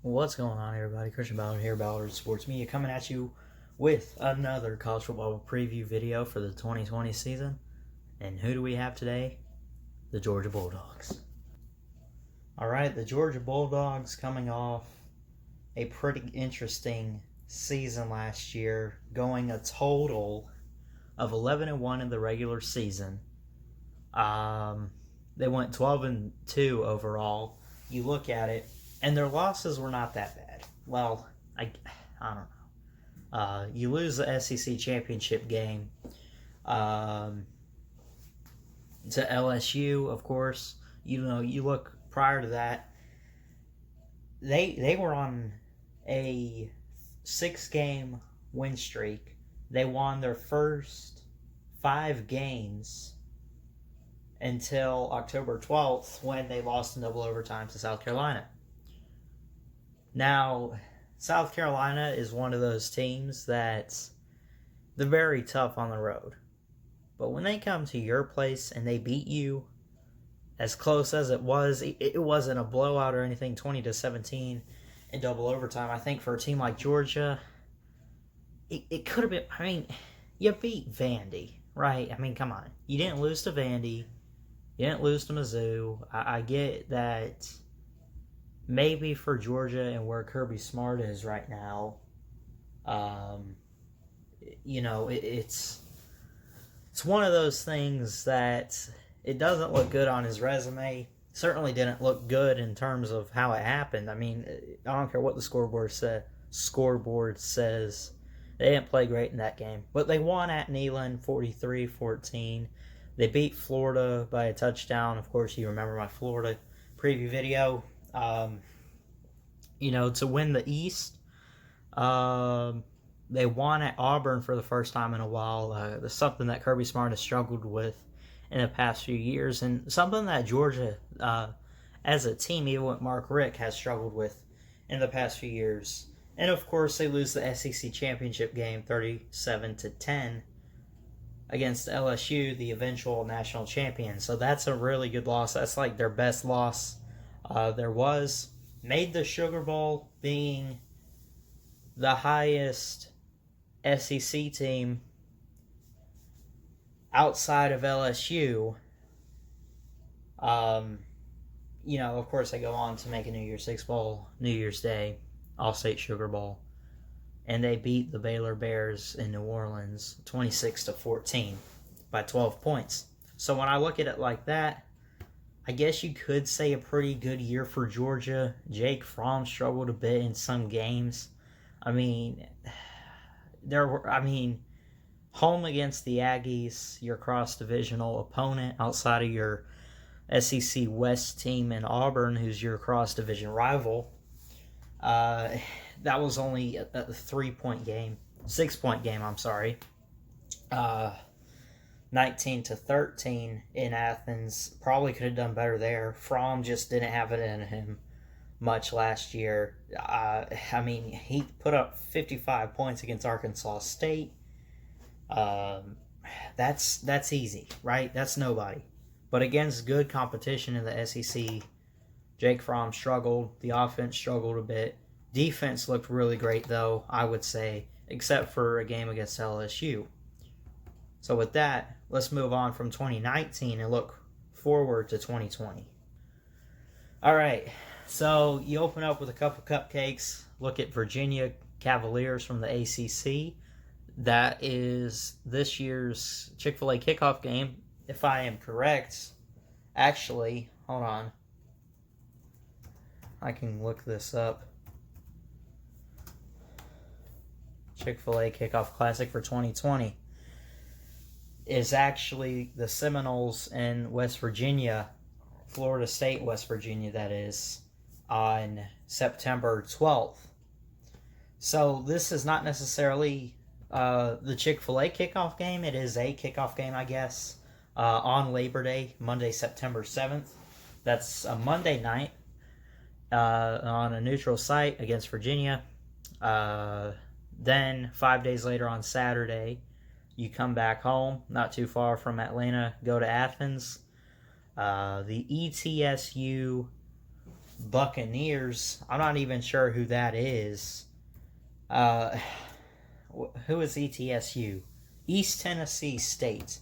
What's going on, everybody? Christian Ballard here, Ballard Sports Media, coming at you with another college football preview video for the 2020 season. And who do we have today? The Georgia Bulldogs. All right, the Georgia Bulldogs coming off a pretty interesting season last year, going a total of 11-1 in the regular season. They went 12-2 overall. You look at it, and their losses were not that bad. Well, I don't know. You lose the SEC championship game to LSU, of course. You look prior to that, they were on a 6-game win streak. They won their first 5 games until October 12th when they lost in double overtime to South Carolina. Now, South Carolina is one of those teams that's they're very tough on the road. But when they come to your place and they beat you as close as it wasn't a blowout or anything, 20-17 in double overtime. I think for a team like Georgia, it could have been, you beat Vandy, right? Come on. You didn't lose to Vandy. You didn't lose to Mizzou. I get that maybe for Georgia and where Kirby Smart is right now, it's one of those things that it doesn't look good on his resume. Certainly didn't look good in terms of how it happened. I don't care what the scoreboard says. They didn't play great in that game. But they won at Neyland 43-14. They beat Florida by a touchdown. Of course, you remember my Florida preview video. To win the East. They won at Auburn for the first time in a while. That's something that Kirby Smart has struggled with in the past few years, and something that Georgia, as a team, even with Mark Richt, has struggled with in the past few years. And of course, they lose the SEC championship game 37-10 against LSU, the eventual national champion. So that's a really good loss. That's like their best loss there was. Made the Sugar Bowl, being the highest SEC team outside of LSU. Of course, they go on to make a New Year's Six Bowl, New Year's Day, All-State Sugar Bowl. And they beat the Baylor Bears in New Orleans 26-14 by 12 points. So when I look at it like that, I guess you could say a pretty good year for Georgia. Jake Fromm struggled a bit in some games. Home against the Aggies, your cross-divisional opponent outside of your SEC West team in Auburn, who's your cross-division rival. That was only a 6-point game, 19-13 in Athens. Probably could have done better there. Fromm just didn't have it in him much last year. He put up 55 points against Arkansas State. That's easy, right? That's nobody. But against good competition in the SEC, Jake Fromm struggled. The offense struggled a bit. Defense looked really great, though, I would say, except for a game against LSU. So with that, let's move on from 2019 and look forward to 2020. All right, so you open up with a couple cupcakes. Look at Virginia Cavaliers from the ACC. That is this year's Chick-fil-A kickoff game, if I am correct. Actually, hold on. I can look this up. Chick-fil-A Kickoff Classic for 2020 is actually the Seminoles in West Virginia, Florida State, West Virginia, that is, on September 12th. So this is not necessarily the Chick-fil-A kickoff game. It is a kickoff game, I guess, on Labor Day, Monday, September 7th. That's a Monday night on a neutral site against Virginia. Then 5 days later on Saturday, you come back home, not too far from Atlanta, go to Athens. The ETSU Buccaneers. I'm not even sure who that is. Uh, who is ETSU? East Tennessee State.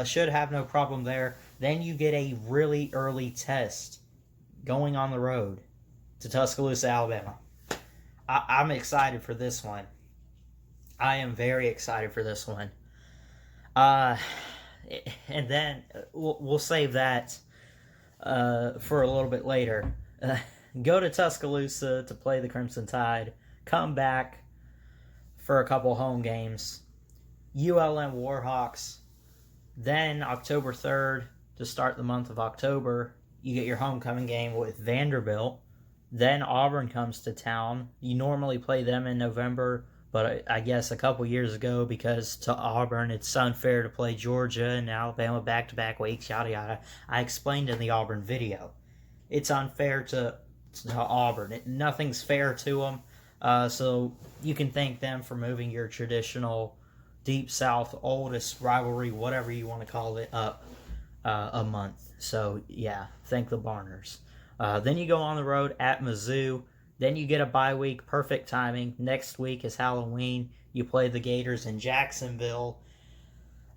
Should have no problem there. Then you get a really early test going on the road to Tuscaloosa, Alabama. I'm excited for this one. I am very excited for this one. And then we'll save that for a little bit later. Go to Tuscaloosa to play the Crimson Tide. Come back for a couple home games. ULM Warhawks. Then October 3rd, to start the month of October, you get your homecoming game with Vanderbilt. Then Auburn comes to town. You normally play them in November, but I guess a couple years ago, because to Auburn it's unfair to play Georgia and Alabama back-to-back weeks, yada yada. I explained in the Auburn video. It's unfair to Auburn. Nothing's fair to them. So you can thank them for moving your traditional Deep South oldest rivalry, whatever you want to call it, up a month. So yeah, thank the Barners. Then you go on the road at Mizzou. Then you get a bye week, perfect timing. Next week is Halloween. You play the Gators in Jacksonville.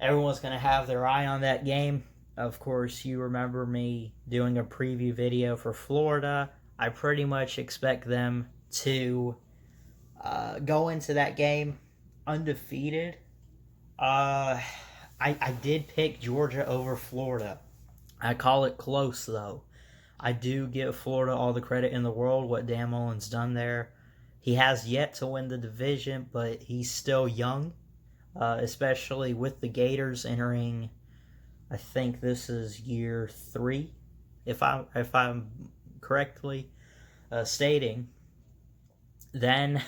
Everyone's going to have their eye on that game. Of course, you remember me doing a preview video for Florida. I pretty much expect them to go into that game undefeated. I did pick Georgia over Florida. I call it close, though. I do give Florida all the credit in the world, what Dan Mullen's done there. He has yet to win the division, but he's still young, especially with the Gators entering, I think this is year 3, if I'm correctly stating. Then,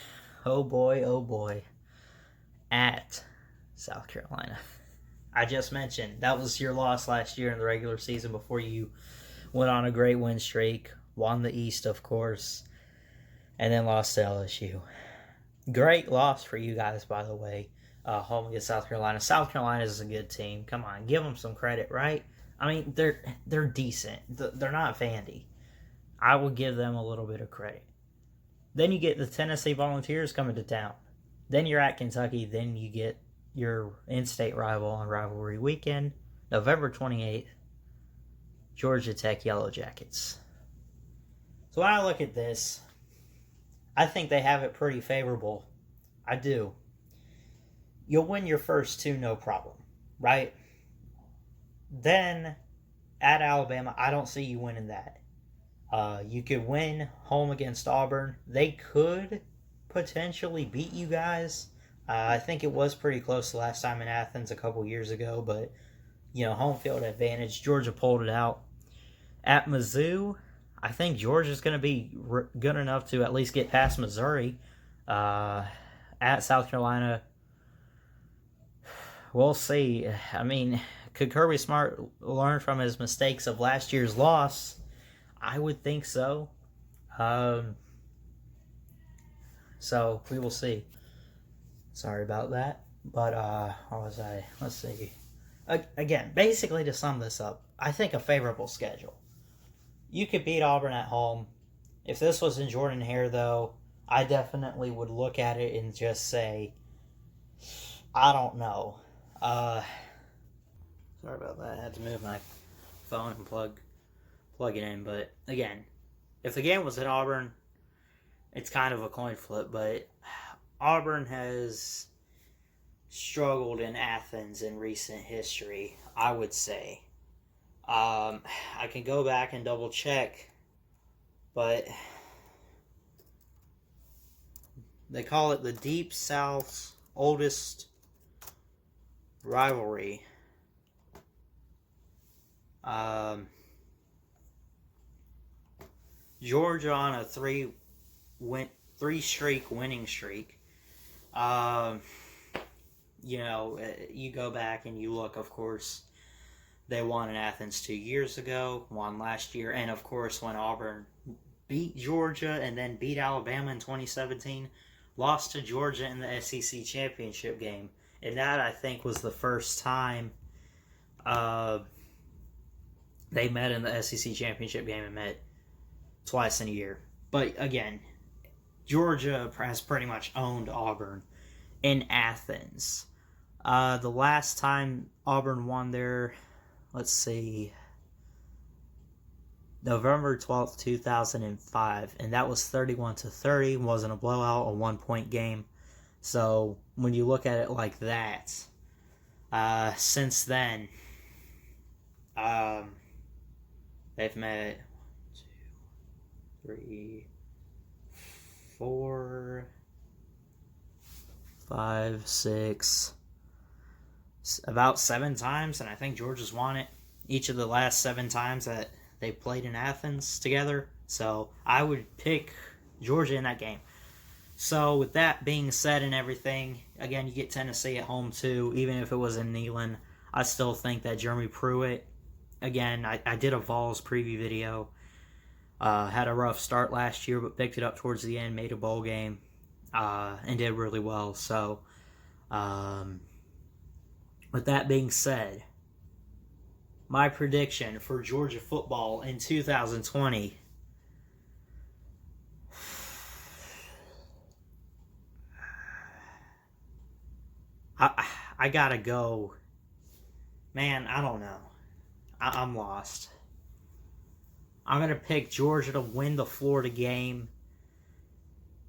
oh boy, at South Carolina. I just mentioned that was your loss last year in the regular season before you went on a great win streak, won the East, of course, and then lost to LSU. Great loss for you guys, by the way, home against South Carolina. South Carolina is a good team. Come on, give them some credit, right? I mean, they're decent. They're not Vandy. I will give them a little bit of credit. Then you get the Tennessee Volunteers coming to town. Then you're at Kentucky. Then you get your in-state rival on rivalry weekend, November 28th, Georgia Tech Yellow Jackets. So when I look at this, I think they have it pretty favorable. I do. You'll win your first 2, no problem, right? Then, at Alabama, I don't see you winning that. You could win home against Auburn. They could potentially beat you guys. I think it was pretty close the last time in Athens a couple years ago, but, home field advantage. Georgia pulled it out. At Mizzou, I think Georgia's going to be good enough to at least get past Missouri. At South Carolina, we'll see. I mean, could Kirby Smart learn from his mistakes of last year's loss? I would think so. So we will see. Sorry about that. But what was I? Let's see. Again, basically to sum this up, I think a favorable schedule. You could beat Auburn at home. If this was in Jordan-Hare, though, I definitely would look at it and just say, I don't know. Sorry about that. I had to move my phone and plug it in. But again, if the game was at Auburn, it's kind of a coin flip. But Auburn has struggled in Athens in recent history, I would say. I can go back and double check, but they call it the Deep South's oldest rivalry. Georgia on a 3-streak winning streak. You go back and you look, of course, they won in Athens 2 years ago, won last year, and of course when Auburn beat Georgia and then beat Alabama in 2017, lost to Georgia in the SEC championship game. And that, I think, was the first time they met in the SEC championship game and met twice in a year. But again, Georgia has pretty much owned Auburn in Athens. The last time Auburn won there, let's see, November 12th, 2005, and that was 31-30. Wasn't a blowout, a 1-point game. So when you look at it like that, since then, they've met 1, 2, 3, 4, 5, 6, about 7 times, and I think Georgia's won it each of the last 7 times that they played in Athens together. So I would pick Georgia in that game. So with that being said and everything, again, you get Tennessee at home too. Even if it was in Neyland, I still think that Jeremy Pruitt, again, I did a Vols preview video, had a rough start last year, but picked it up towards the end, made a bowl game, and did really well. So with that being said, my prediction for Georgia football in 2020, I gotta go. Man, I don't know. I'm lost. I'm going to pick Georgia to win the Florida game.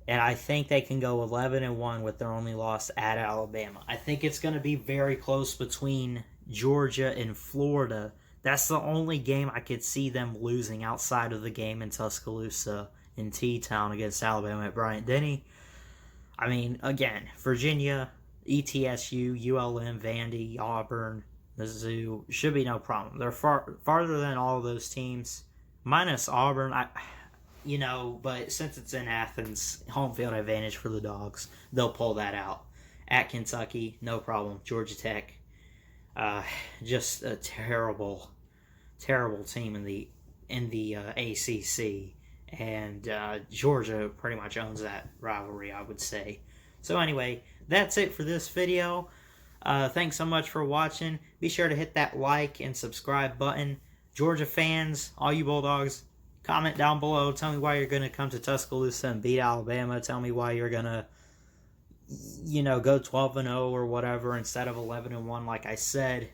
And I think they can go 11-1 with their only loss at Alabama. I think it's going to be very close between Georgia and Florida. That's the only game I could see them losing outside of the game in Tuscaloosa in T-Town against Alabama at Bryant-Denny. I mean, again, Virginia, ETSU, ULM, Vandy, Auburn, Mizzou, should be no problem. They're farther than all of those teams, minus Auburn. But since it's in Athens, home field advantage for the Dogs. They'll pull that out. At Kentucky, no problem. Georgia Tech, just a terrible, terrible team in the ACC, and Georgia pretty much owns that rivalry, I would say. So anyway, that's it for this video. Thanks so much for watching. Be sure to hit that like and subscribe button. Georgia fans, all you Bulldogs, comment down below. Tell me why you're going to come to Tuscaloosa and beat Alabama. Tell me why you're going to, go 12-0 or whatever instead of 11-1 like I said.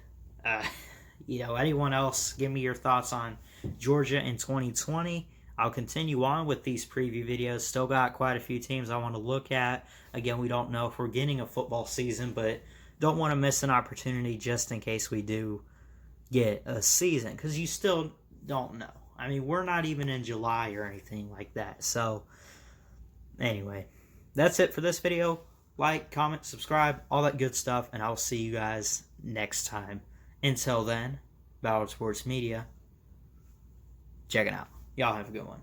Anyone else, give me your thoughts on Georgia in 2020. I'll continue on with these preview videos. Still got quite a few teams I want to look at. Again, we don't know if we're getting a football season, but don't want to miss an opportunity just in case we do get a season, because you still don't know. I mean, we're not even in July or anything like that. So, anyway, that's it for this video. Like, comment, subscribe, all that good stuff, and I'll see you guys next time. Until then, Ballard Sports Media, check it out. Y'all have a good one.